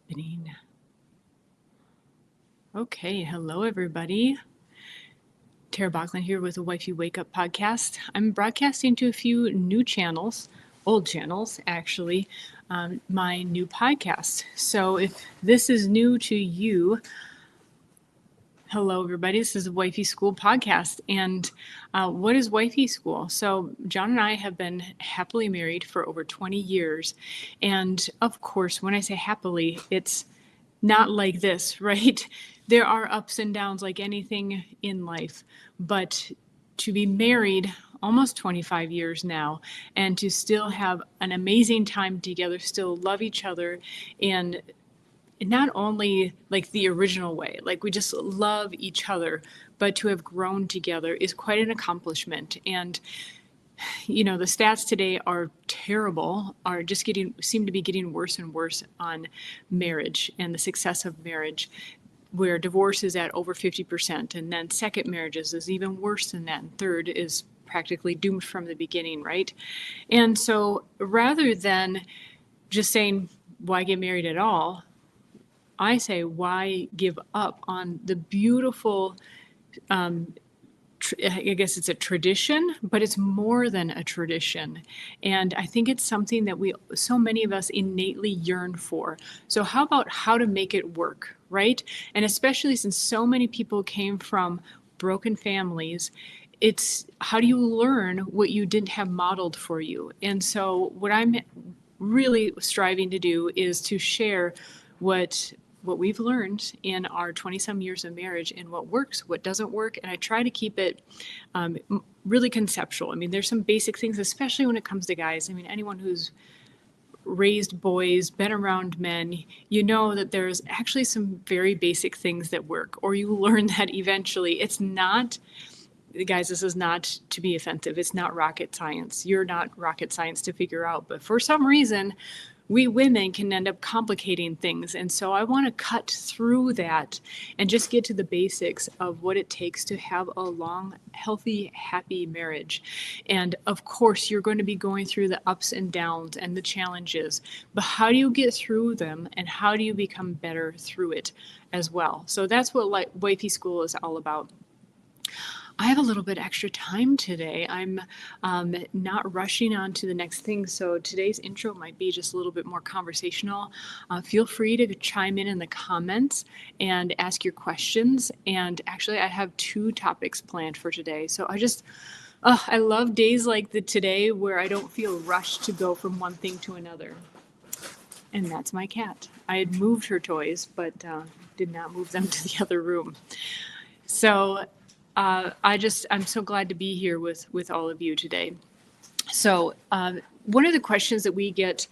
happening? Okay, hello everybody. Tara Bachland here with the Wifey Wake Up podcast. I'm broadcasting to a few new channels, old channels actually, my new podcast. So if this is new to you, hello everybody. This is the Wifey School podcast. And what is Wifey School? So John and I have been happily married for over 20 years. And of course, when I say happily, it's not like this, right? There are ups and downs like anything in life, but to be married almost 25 years now and to still have an amazing time together, still love each other, and not only like the original way, like we just love each other, but to have grown together is quite an accomplishment. And you know, the stats today are terrible, are just seem to be getting worse and worse on marriage and the success of marriage, where divorce is at over 50%, and then second marriages is even worse than that, and third is practically doomed from the beginning, right? And so rather than just saying, why get married at all, I say, why give up on the beautiful I guess it's a tradition, but it's more than a tradition. And I think it's something that so many of us innately yearn for. So how about how to make it work, right? And especially since so many people came from broken families, it's how do you learn what you didn't have modeled for you? And so what I'm really striving to do is to share what we've learned in our 20-some years of marriage and what works, what doesn't work. And I try to keep it really conceptual. I mean, there's some basic things, especially when it comes to guys. I mean, anyone who's raised boys, been around men, you know that there's actually some very basic things that work, or you learn that eventually. It's not, guys, this is not to be offensive. It's not rocket science. You're not rocket science to figure out. But for some reason, we women can end up complicating things. And so I want to cut through that and just get to the basics of what it takes to have a long, healthy, happy marriage. And of course, you're going to be going through the ups and downs and the challenges, but how do you get through them and how do you become better through it as well? So that's what Wifey School is all about. I have a little bit extra time today. I'm not rushing on to the next thing, so today's intro might be just a little bit more conversational. Feel free to chime in the comments and ask your questions. And actually, I have 2 topics planned for today. So I love days like today where I don't feel rushed to go from one thing to another. And that's my cat. I had moved her toys, but did not move them to the other room. So I'm so glad to be here with all of you today. So one of the questions that we get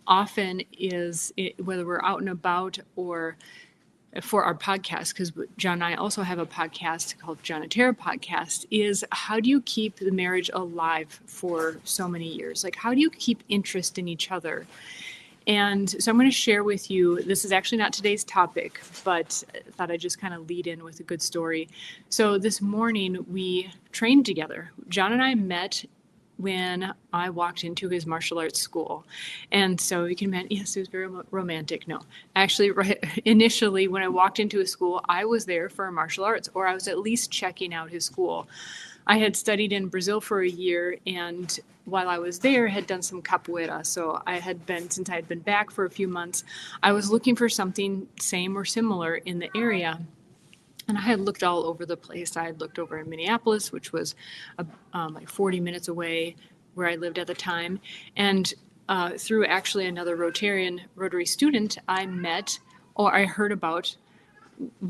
often is whether we're out and about or for our podcast, because John and I also have a podcast called John and Tara Podcast, is how do you keep the marriage alive for so many years? Like, how do you keep interest in each other? And so I'm going to share with you, this is actually not today's topic, but I thought I'd just kind of lead in with a good story. So this morning we trained together. John and I met when I walked into his martial arts school. And so you can imagine, yes, it was very romantic. No, actually, right initially when I walked into his school, I was there for martial arts, or I was at least checking out his school. I had studied in Brazil for a year, and while I was there, had done some capoeira. So since I had been back for a few months, I was looking for something same or similar in the area. And I had looked all over the place. I had looked over in Minneapolis, which was like 40 minutes away where I lived at the time. And through actually another Rotary student, I heard about,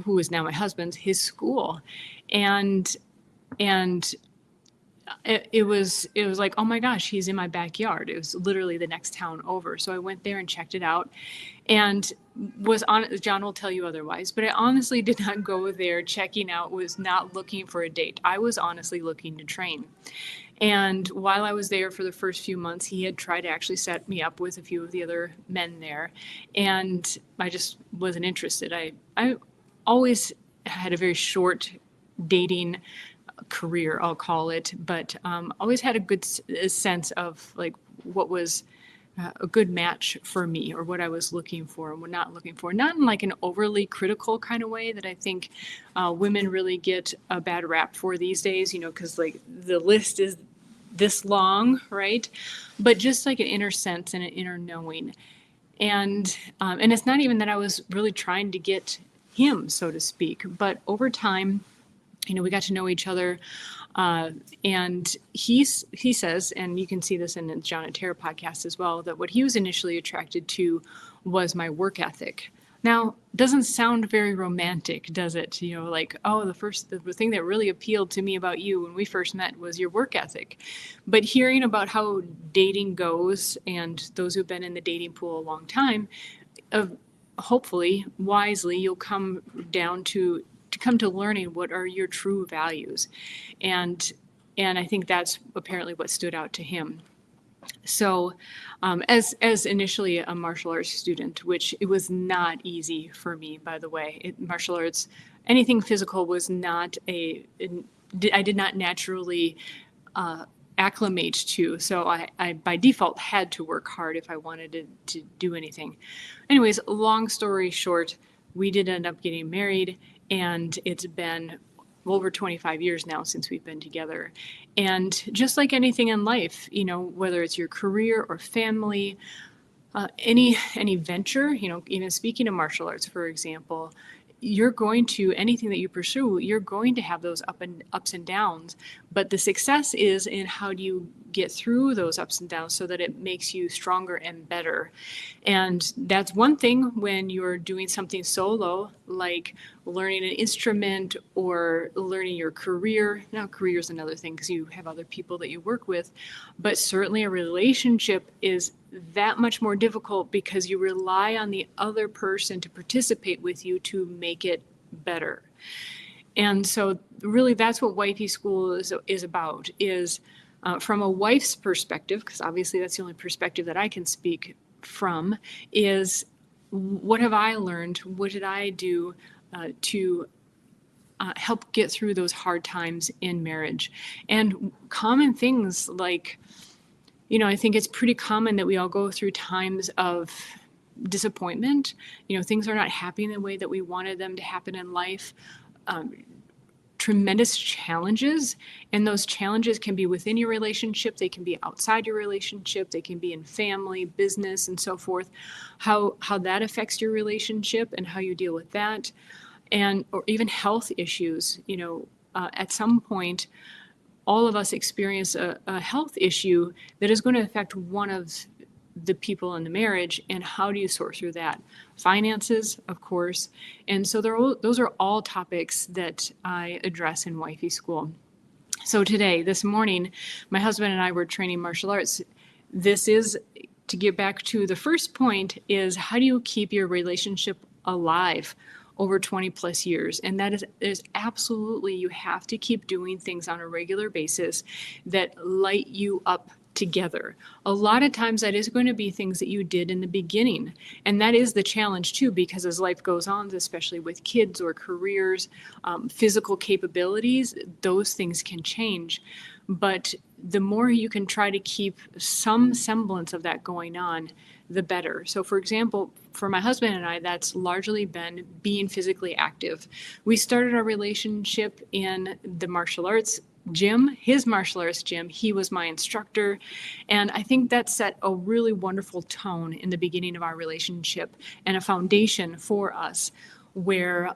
who is now my husband's, his school. And it was like, oh my gosh, he's in my backyard. It was literally the next town over. So I went there and checked it out, and John will tell you otherwise, but I honestly did not go there checking out, was not looking for a date. I was honestly looking to train. And while I was there for the first few months, he had tried to actually set me up with a few of the other men there, and I just wasn't interested. I always had a very short dating career, I'll call it, but always had a good sense of like what was a good match for me, or what I was looking for and what not looking for. Not in like an overly critical kind of way that I think women really get a bad rap for these days, because like the list is this long, right? But just like an inner sense and an inner knowing. And it's not even that I was really trying to get him, so to speak, but over time, we got to know each other. And he says, and you can see this in the John and Tara podcast as well, that what he was initially attracted to was my work ethic. Now, doesn't sound very romantic, does it? Like, oh, the thing that really appealed to me about you when we first met was your work ethic. But hearing about how dating goes, and those who've been in the dating pool a long time, hopefully, wisely, you'll come to learning what are your true values. And I think that's apparently what stood out to him. So as initially a martial arts student, which it was not easy for me, by the way, martial arts, anything physical was not I did not naturally acclimate to. So I by default had to work hard if I wanted to do anything. Anyways, long story short, we did end up getting married, and it's been over 25 years now since we've been together. And just like anything in life, whether it's your career or family, any venture, even speaking of martial arts, for example, anything that you pursue, you're going to have those ups and downs. But the success is in how do you get through those ups and downs so that it makes you stronger and better. And that's one thing when you're doing something solo, like learning an instrument or learning your career. Now, career is another thing because you have other people that you work with. But certainly a relationship is that much more difficult because you rely on the other person to participate with you to make it better. And so really that's what wifey school is about, is from a wife's perspective, because obviously that's the only perspective that I can speak from, is what have I learned? What did I do to help get through those hard times in marriage? And common things like, I think it's pretty common that we all go through times of disappointment. Things are not happening the way that we wanted them to happen in life. Tremendous challenges, and those challenges can be within your relationship, they can be outside your relationship, they can be in family, business, and so forth. How that affects your relationship and how you deal with that, or even health issues. At some point, all of us experience a health issue that is going to affect one of the people in the marriage, and how do you sort through that? Finances, of course. And so those are all topics that I address in wifey school. So this morning, my husband and I were training martial arts. This is, to get back to the first point, is how do you keep your relationship alive over 20 plus years? And that is absolutely, you have to keep doing things on a regular basis that light you up together. A lot of times that is going to be things that you did in the beginning. And that is the challenge too, because as life goes on, especially with kids or careers, physical capabilities, those things can change. But the more you can try to keep some semblance of that going on, the better. So for example, for my husband and I, that's largely been being physically active. We started our relationship in the martial arts gym, his martial arts gym. He was my instructor. And I think that set a really wonderful tone in the beginning of our relationship, and a foundation for us, where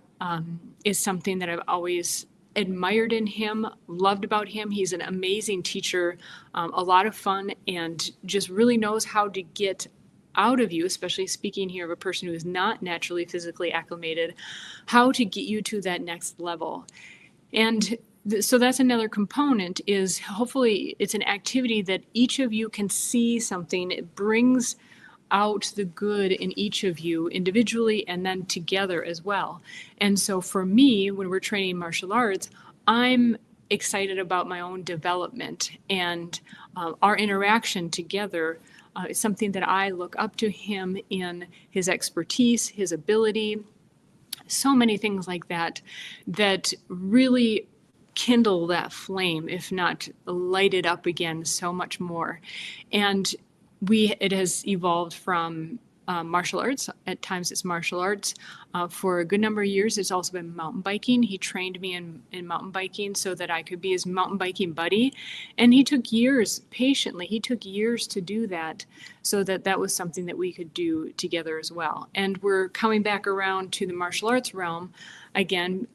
is something that I've always admired in him, loved about him. He's an amazing teacher, a lot of fun, and just really knows how to get out of you, especially speaking here of a person who is not naturally physically acclimated, how to get you to that next level. And so that's another component, is hopefully it's an activity that each of you can see something. It brings out the good in each of you individually and then together as well. And so for me, when we're training martial arts, I'm excited about my own development, and our interaction together is something that I look up to him in, his expertise, his ability, so many things like that, that really kindle that flame, if not light it up again so much more. And it has evolved from martial arts. At times it's martial arts. For a good number of years, it's also been mountain biking. He trained me in mountain biking so that I could be his mountain biking buddy. And he took years, patiently, he took years to do that, so that that was something that we could do together as well. And we're coming back around to the martial arts realm. Again,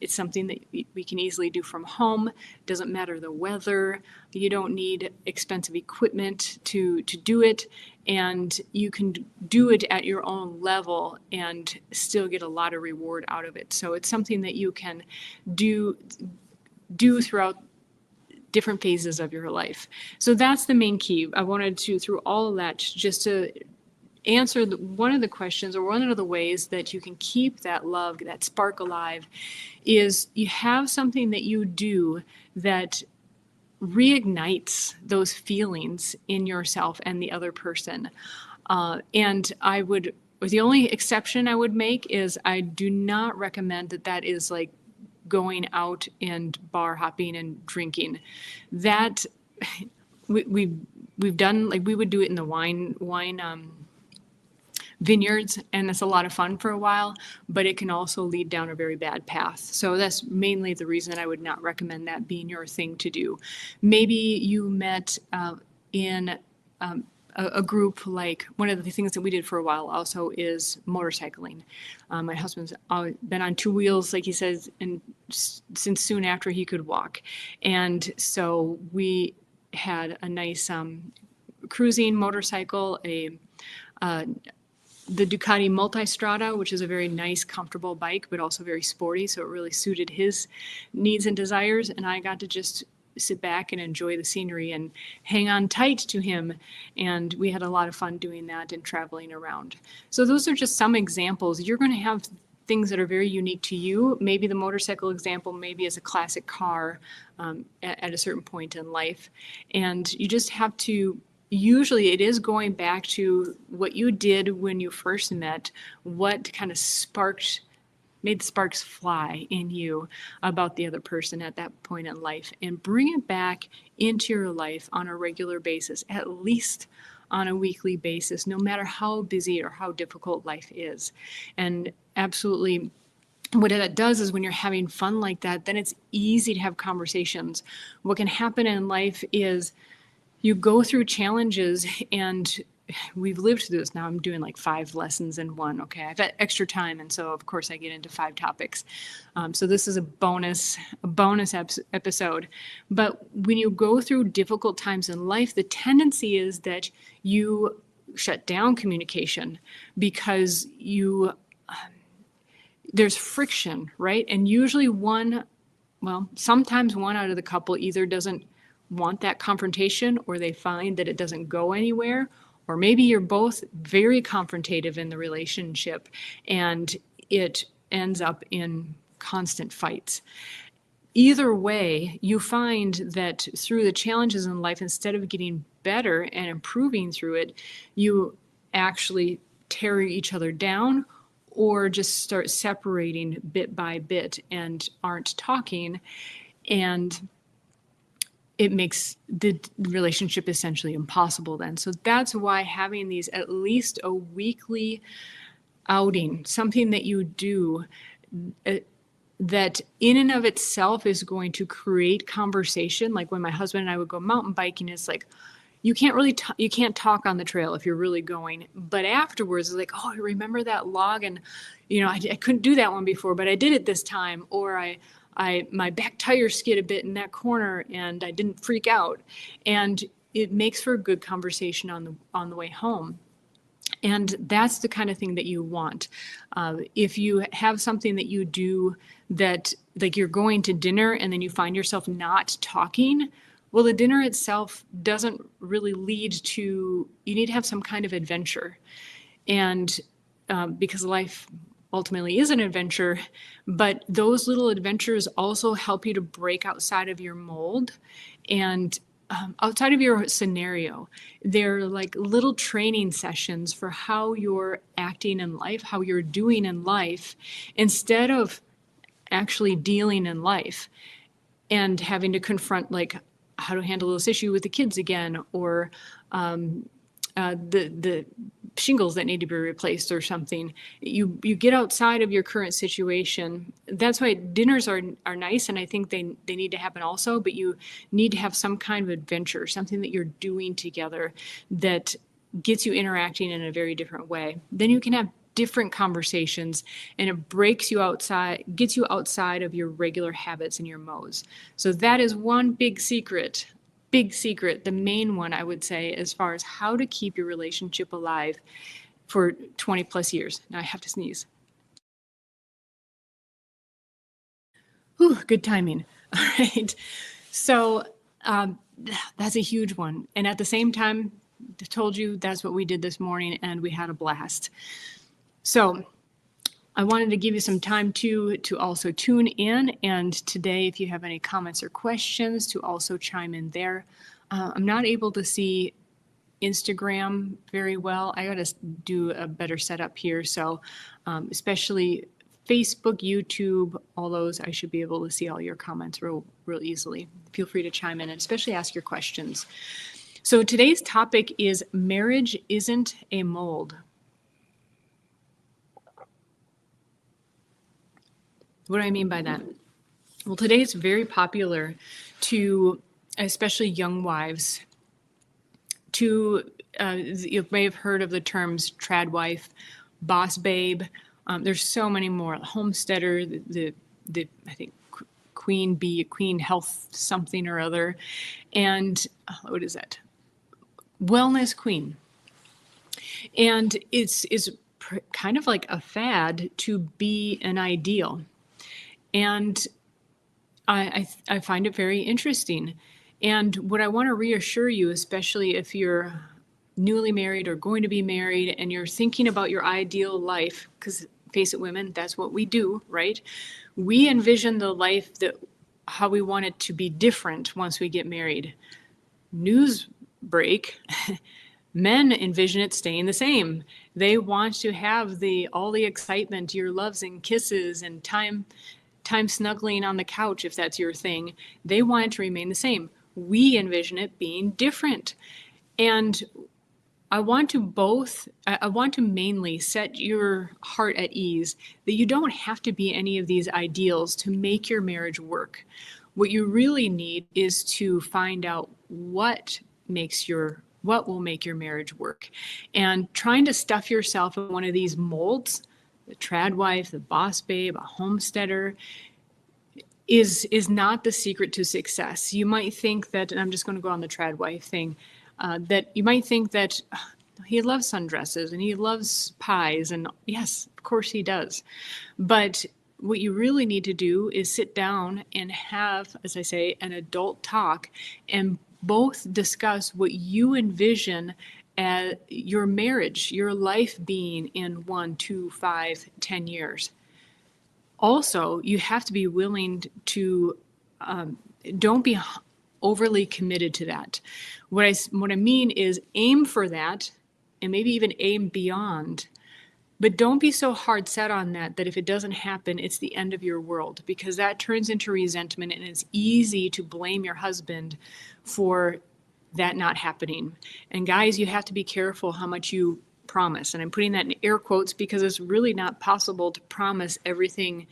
it's something that we can easily do from home. It doesn't matter the weather. You don't need expensive equipment to do it. And you can do it at your own level and still get a lot of reward out of it. So it's something that you can do throughout different phases of your life. So that's the main key. I wanted to, through all of that, just to answer one of the questions, or one of the ways that you can keep that love, that spark alive, is you have something that you do that reignites those feelings in yourself and the other person. And the only exception I would make is I do not recommend that is like going out and bar hopping and drinking. That we've done, like we would do it in the wine vineyards, and it's a lot of fun for a while, but it can also lead down a very bad path. So that's mainly the reason I would not recommend that being your thing to do. Maybe you met in a group. Like one of the things that we did for a while also is motorcycling. My husband's been on two wheels, like he says, and since soon after he could walk. And so we had a nice cruising motorcycle, the Ducati Multistrada, which is a very nice, comfortable bike, but also very sporty. So it really suited his needs and desires. And I got to just sit back and enjoy the scenery and hang on tight to him. And we had a lot of fun doing that and traveling around. So those are just some examples. You're going to have things that are very unique to you. Maybe the motorcycle example, maybe as a classic car at a certain point in life. And you just have to, usually it is going back to what you did when you first met, what kind of made the sparks fly in you about the other person at that point in life, and bring it back into your life on a regular basis, at least on a weekly basis, no matter how busy or how difficult life is. And absolutely, what that does is when you're having fun like that, then it's easy to have conversations. What can happen in life is you go through challenges, and we've lived through this. Now I'm doing like 5 lessons in one. Okay, I've got extra time, and so of course I get into 5 topics. So this is a bonus episode. But when you go through difficult times in life, the tendency is that you shut down communication because there's friction, right? And usually sometimes one out of the couple either doesn't want that confrontation, or they find that it doesn't go anywhere, or maybe you're both very confrontative in the relationship and it ends up in constant fights. Either way, you find that through the challenges in life, instead of getting better and improving through it, you actually tear each other down, or just start separating bit by bit and aren't talking. And it makes the relationship essentially impossible then. So that's why having these, at least a weekly outing, something that you do that in and of itself is going to create conversation. Like when my husband and I would go mountain biking, it's like, you can't talk on the trail if you're really going, but afterwards it's like, oh, I remember that log, and I couldn't do that one before, but I did it this time. Or my back tire skid a bit in that corner and I didn't freak out. And it makes for a good conversation on the way home. And that's the kind of thing that you want. If you have something that you do that, like you're going to dinner and then you find yourself not talking, well, the dinner itself doesn't really lead to, you need to have some kind of adventure. And because life ultimately is an adventure, but those little adventures also help you to break outside of your mold and outside of your scenario. They're like little training sessions for how you're acting in life, how you're doing in life, instead of actually dealing in life and having to confront like how to handle this issue with the kids again, or the shingles that need to be replaced or something. You get outside of your current situation. That's why dinners are nice, and I think they need to happen also, but you need to have some kind of adventure, something that you're doing together that gets you interacting in a very different way. Then you can have different conversations, and it breaks you outside, gets you outside of your regular habits and your modes. So that is one big secret, the main one, I would say, as far as how to keep your relationship alive for 20 plus years. Now I have to sneeze. Whew, good timing. All right. So that's a huge one. And at the same time, I told you that's what we did this morning, and we had a blast. So I wanted to give you some time to also tune in. And today, if you have any comments or questions, to also chime in there. I'm not able to see Instagram very well. I got to do a better setup here. So especially Facebook, YouTube, all those, I should be able to see all your comments real easily. Feel free to chime in and especially ask your questions. So today's topic is marriage isn't a mold. What do I mean by that? Well, today it's very popular to, especially young wives, to, you may have heard of the terms Tradwife, boss babe. There's so many more. Homesteader, the I think queen bee, queen health something or other, and what is that? Wellness queen. And it's kind of like a fad to be an ideal. And I find it very interesting. And what I want to reassure you, especially if you're newly married or going to be married and you're thinking about your ideal life, because face it, women, that's what we do, right? We envision the life that how we want it to be different once we get married. News break, men envision it staying the same. They want to have all the excitement, your loves and kisses and time snuggling on the couch, if that's your thing. They want it to remain the same. We envision it being different. And I want to mainly set your heart at ease that you don't have to be any of these ideals to make your marriage work. What you really need is to find out what will make your marriage work. And trying to stuff yourself in one of these molds, the Tradwife, the boss babe, a homesteader, is not the secret to success. You might think that, and I'm just going to go on the Tradwife thing, that you might think that he loves sundresses and he loves pies, and yes, of course he does. But what you really need to do is sit down and have, as I say, an adult talk and both discuss what you envision as your marriage, your life being in 1, 2, 5, 10 years. Also, you have to be willing to, don't be overly committed to that. What I mean is aim for that and maybe even aim beyond, but don't be so hard set on that if it doesn't happen, it's the end of your world, because that turns into resentment, and it's easy to blame your husband for that not happening. And guys, you have to be careful how much you promise. And I'm putting that in air quotes because it's really not possible to promise everything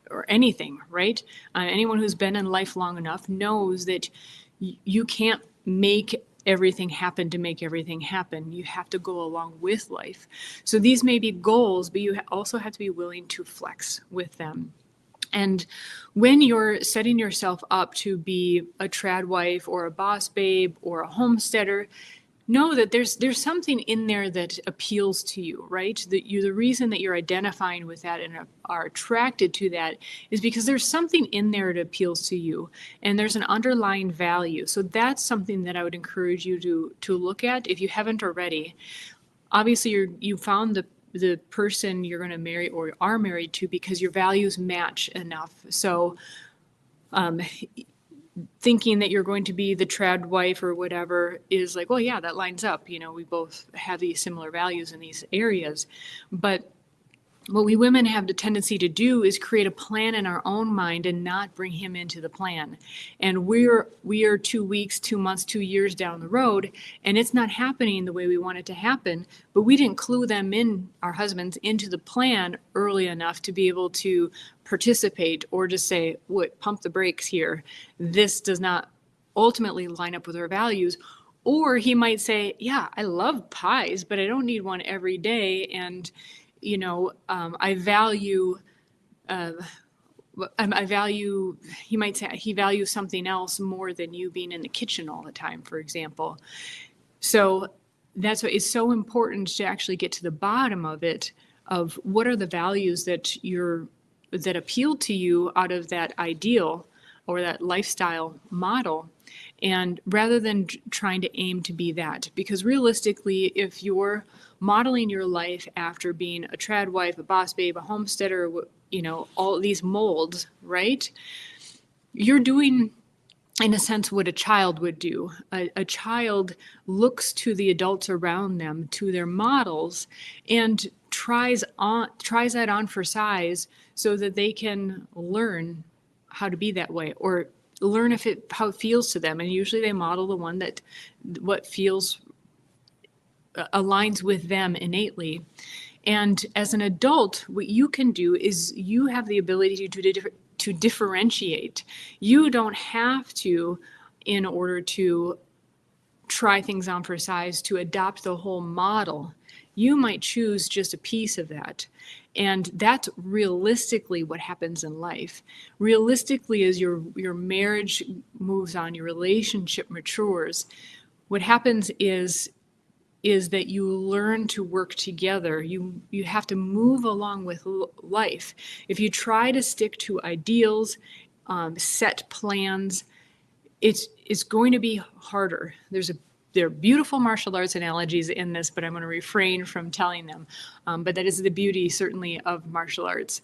or anything, right? Anyone who's been in life long enough knows that you can't make everything happen to make everything happen. You have to go along with life. So these may be goals, but you also have to be willing to flex with them. And when you're setting yourself up to be a Tradwife or a boss babe or a homesteader, know that there's something in there that appeals to you, right? The reason that you're identifying with that and are attracted to that is because there's something in there that appeals to you, and there's an underlying value. So that's something that I would encourage you to look at if you haven't already. Obviously, you found the person you're going to marry or are married to because your values match enough. So thinking that you're going to be the Tradwife or whatever is like, well, yeah, that lines up. We both have these similar values in these areas. But what we women have the tendency to do is create a plan in our own mind and not bring him into the plan. And we are 2 weeks, 2 months, 2 years down the road, and it's not happening the way we want it to happen, but we didn't clue them in, our husbands, into the plan early enough to be able to participate or just say, what, pump the brakes here. This does not ultimately line up with our values. Or he might say, yeah, I love pies, but I don't need one every day. And I value, he might say he values something else more than you being in the kitchen all the time, for example. So that's why it's so important to actually get to the bottom of it, of what are the values that appeal to you out of that ideal or that lifestyle model. And rather than trying to aim to be that, because realistically, if you're modeling your life after being a tradwife, a boss babe, a homesteader, all these molds, right? You're doing, in a sense, what a child would do. A child looks to the adults around them, to their models, and tries that on for size so that they can learn how to be that way, or learn how it feels to them. And usually they model the one that what feels aligns with them innately. And as an adult, what you can do is you have the ability to differentiate. You don't have to, in order to try things on for size, to adopt the whole model. You might choose just a piece of that. And that's realistically what happens in life. Realistically, as your marriage moves on, your relationship matures, what happens is that you learn to work together. You have to move along with life. If you try to stick to ideals, set plans, it's going to be harder. There are beautiful martial arts analogies in this, but I'm going to refrain from telling them. But that is the beauty, certainly, of martial arts.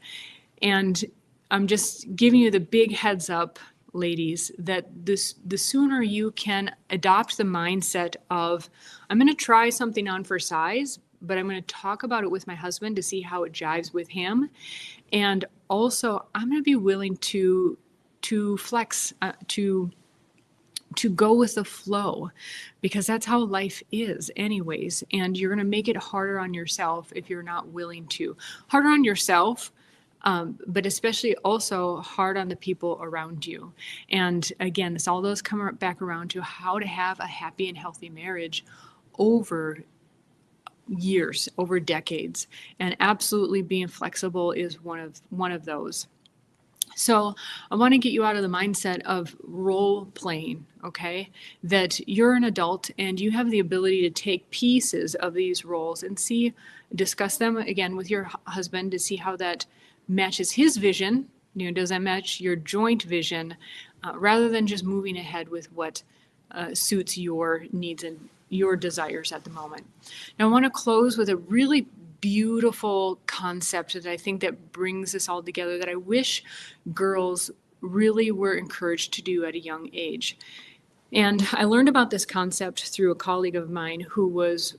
And I'm just giving you the big heads up, ladies, that the sooner you can adopt the mindset of, I'm going to try something on for size, but I'm going to talk about it with my husband to see how it jives with him. And also, I'm going to be willing to flex, to go with the flow, because that's how life is anyways. And you're going to make it harder on yourself if you're not willing to. Harder on yourself, but especially also hard on the people around you. And again, all those come back around to how to have a happy and healthy marriage over years, over decades. And absolutely being flexible is one of those. So I want to get you out of the mindset of role playing, okay? That you're an adult and you have the ability to take pieces of these roles and discuss them again with your husband to see how that matches his vision. Does that match your joint vision, rather than just moving ahead with what suits your needs and your desires at the moment. Now I want to close with a really beautiful concept that I think that brings this all together, that I wish girls really were encouraged to do at a young age. And I learned about this concept through a colleague of mine who was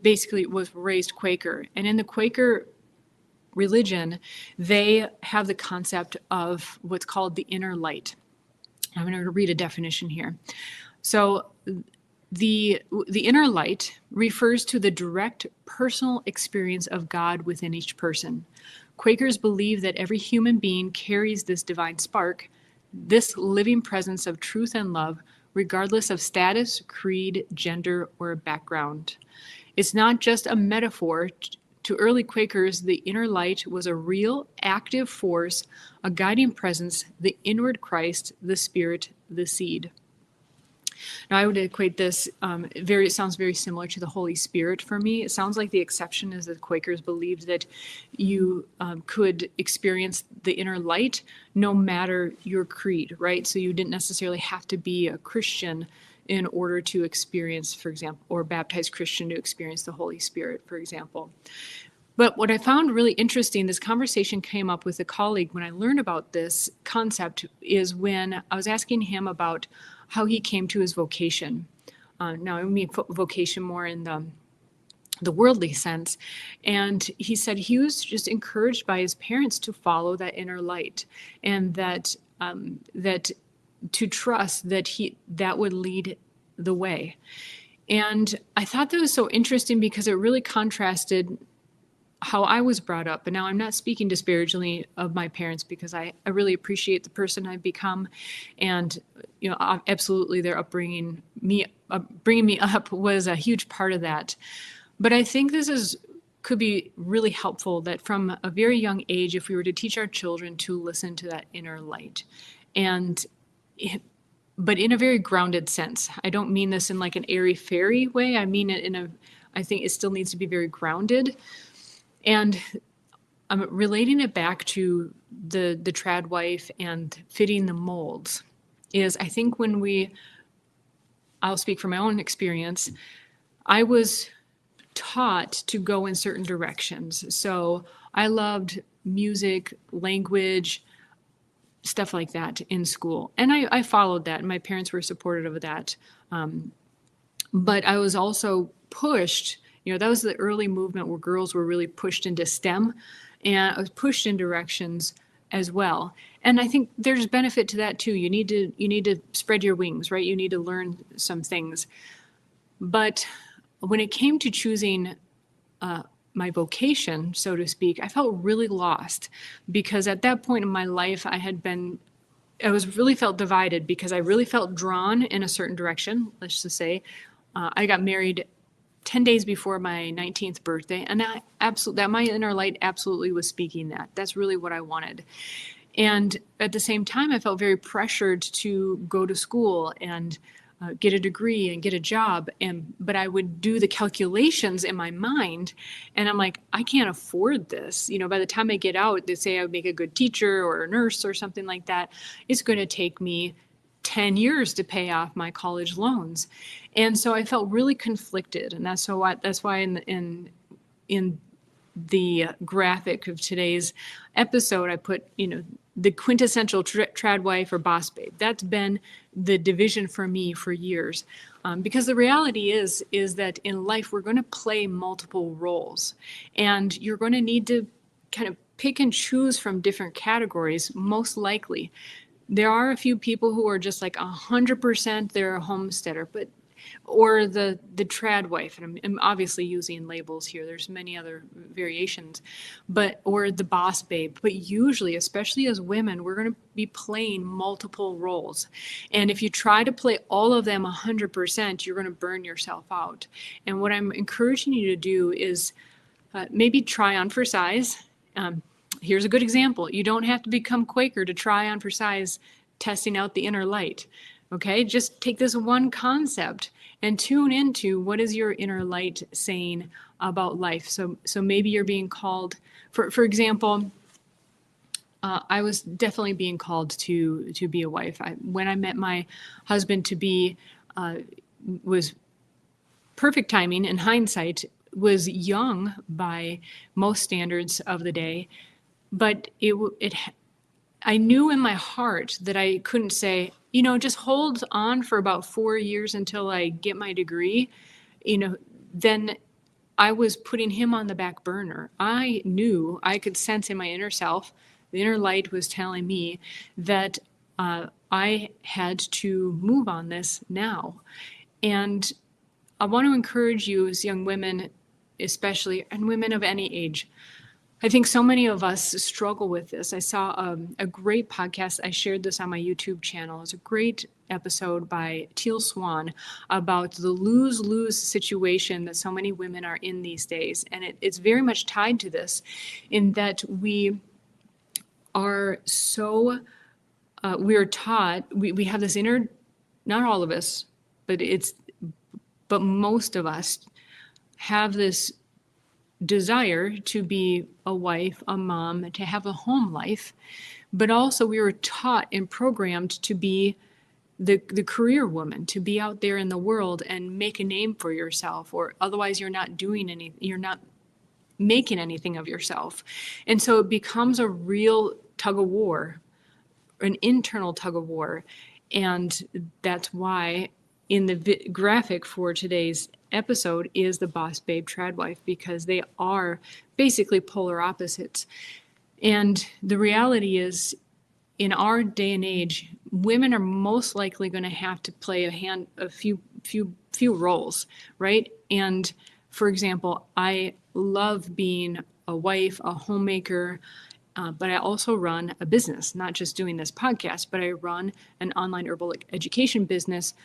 raised Quaker. And in the Quaker religion, they have the concept of what's called the inner light. I'm going to read a definition here. So the inner light refers to the direct personal experience of God within each person. Quakers believe that every human being carries this divine spark, this living presence of truth and love, regardless of status, creed, gender, or background. It's not just a metaphor. To early Quakers, the inner light was a real, active force, a guiding presence, the inward Christ, the Spirit, the seed. Now, I would equate this, it sounds very similar to the Holy Spirit for me. It sounds like the exception is that Quakers believed that you could experience the inner light no matter your creed, right? So you didn't necessarily have to be a Christian in order to experience, for example, or baptized Christian to experience the Holy Spirit, for example. But what I found really interesting, this conversation came up with a colleague when I learned about this concept, is when I was asking him about how he came to his vocation. Now, I mean vocation more in the the worldly sense. And he said he was just encouraged by his parents to follow that inner light, and that to trust that that would lead the way. And I thought that was so interesting because it really contrasted how I was brought up. And now I'm not speaking disparagingly of my parents, because I really appreciate the person I've become. And, absolutely their bringing me up was a huge part of that. But I think could be really helpful, that from a very young age, if we were to teach our children to listen to that inner light, but in a very grounded sense. I don't mean this in like an airy-fairy way. I mean it I think it still needs to be very grounded. And I'm relating it back to the Tradwife and fitting the molds. Is I think I'll speak from my own experience, I was taught to go in certain directions. So I loved music, language, stuff like that in school. And I followed that, and my parents were supportive of that. But I was also pushed, that was the early movement where girls were really pushed into STEM, and I was pushed in directions as well. And I think there's benefit to that too. You need to spread your wings, right? You need to learn some things. But when it came to choosing my vocation, so to speak, I felt really lost, because at that point in my life, really felt divided, because I really felt drawn in a certain direction. Let's just say I got married 10 days before my 19th birthday, and that my inner light absolutely was speaking that. That's really what I wanted. And at the same time, I felt very pressured to go to school and get a degree and get a job. But I would do the calculations in my mind, and I'm like, I can't afford this. By the time I get out, they say I would make a good teacher or a nurse or something like that. It's going to take me 10 years to pay off my college loans. And so I felt really conflicted. And that's why in the graphic of today's episode, I put, the quintessential Tradwife or boss babe. That's been the division for me for years. Because the reality is that in life, we're going to play multiple roles, and you're going to need to kind of pick and choose from different categories, most likely. There are a few people who are just like 100% they're a homesteader, or the Tradwife, and I'm obviously using labels here. There's many other variations, or the boss babe. But usually, especially as women, we're going to be playing multiple roles. And if you try to play all of them 100%, you're going to burn yourself out. And what I'm encouraging you to do is maybe try on for size. Here's a good example. You don't have to become Quaker to try on for size, testing out the inner light. Okay, just take this one concept and tune into what is your inner light saying about life. So maybe you're being called, for example, I was definitely being called to be a wife. When I met my husband to be, was perfect timing. In hindsight, was young by most standards of the day, but I knew in my heart that I couldn't say, just hold on for about 4 years until I get my degree. Then I was putting him on the back burner. I knew, I could sense in my inner self, the inner light was telling me that I had to move on this now. And I want to encourage you as young women, especially, and women of any age. I think so many of us struggle with this. I saw a great podcast. I shared this on my YouTube channel. It's a great episode by Teal Swan about the lose-lose situation that so many women are in these days. And it's very much tied to this, in that we are we're taught, we have this inner, not all of us, but most of us have this desire to be a wife, a mom, to have a home life, but also we were taught and programmed to be the career woman, to be out there in the world and make a name for yourself, or otherwise you're not making anything of yourself. And so it becomes a real tug of war, an internal tug of war. And that's why in the graphic for today's episode is the Boss Babe Tradwife, because they are basically polar opposites. And the reality is, in our day and age, women are most likely going to have to play a few roles, right? And for example, I love being a wife, a homemaker, but I also run a business, not just doing this podcast, but I run an online herbal education business,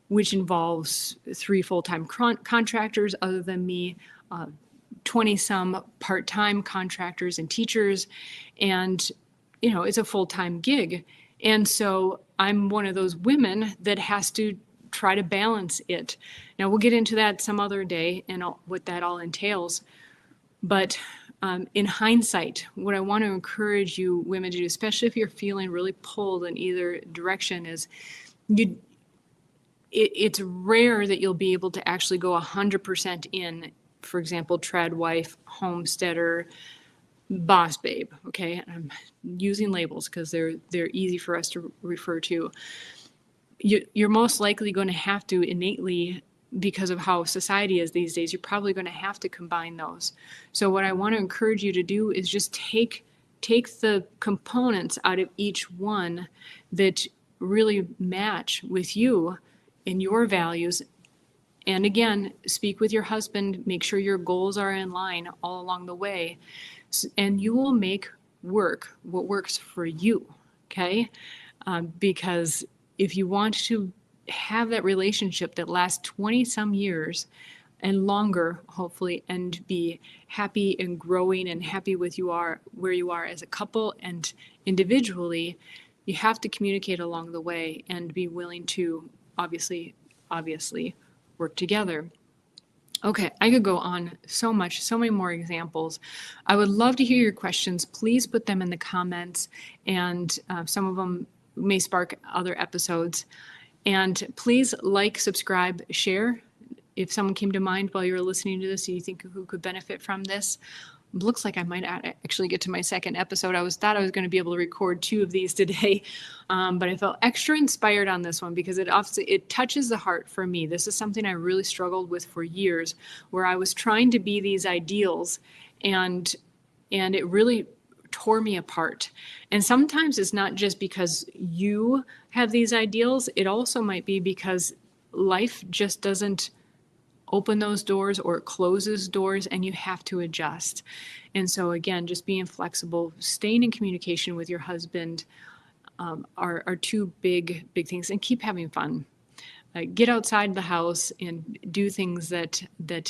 which involves 3 full-time contractors other than me, 20 some part-time contractors and teachers, and it's a full-time gig. And so I'm one of those women that has to try to balance it. Now we'll get into that some other day and what that all entails. But in hindsight, what I want to encourage you women to do, especially if you're feeling really pulled in either direction, is it's rare that you'll be able to actually go 100% in, for example, Tradwife, homesteader, Boss Babe, okay? I'm using labels because they're easy for us to refer to. You're most likely going to have to innately, because of how society is these days, you're probably going to have to combine those. So what I want to encourage you to do is just take the components out of each one that really match with you and your values. And again, speak with your husband, make sure your goals are in line all along the way, and you will make work what works for you, okay? Because if you want to have that relationship that lasts 20 some years and longer, hopefully, and be happy and growing and happy with where you are as a couple and individually, you have to communicate along the way and be willing to obviously work together. Okay, I could go on so many more examples. I would love to hear your questions. Please put them in the comments, and some of them may spark other episodes. And please like, subscribe, share. If someone came to mind while you were listening to this, you think who could benefit from this. Looks like I might actually get to my second episode. I thought I was going to be able to record 2 of these today, but I felt extra inspired on this one because it touches the heart for me. This is something I really struggled with for years, where I was trying to be these ideals, and it really tore me apart. And sometimes it's not just because you have these ideals, it also might be because life just doesn't open those doors or it closes doors and you have to adjust. And so again, just being flexible, staying in communication with your husband are 2 big things, and keep having fun. Get outside the house and do things that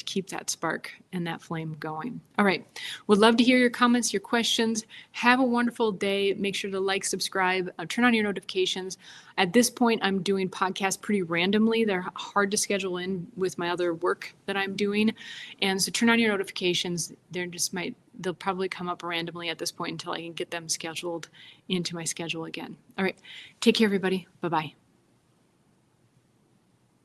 keep that spark and that flame going. All right. Would love to hear your comments, your questions. Have a wonderful day. Make sure to like, subscribe, turn on your notifications. At this point, I'm doing podcasts pretty randomly. They're hard to schedule in with my other work that I'm doing. And so turn on your notifications. They'll probably come up randomly at this point until I can get them scheduled into my schedule again. All right. Take care, everybody. Bye-bye.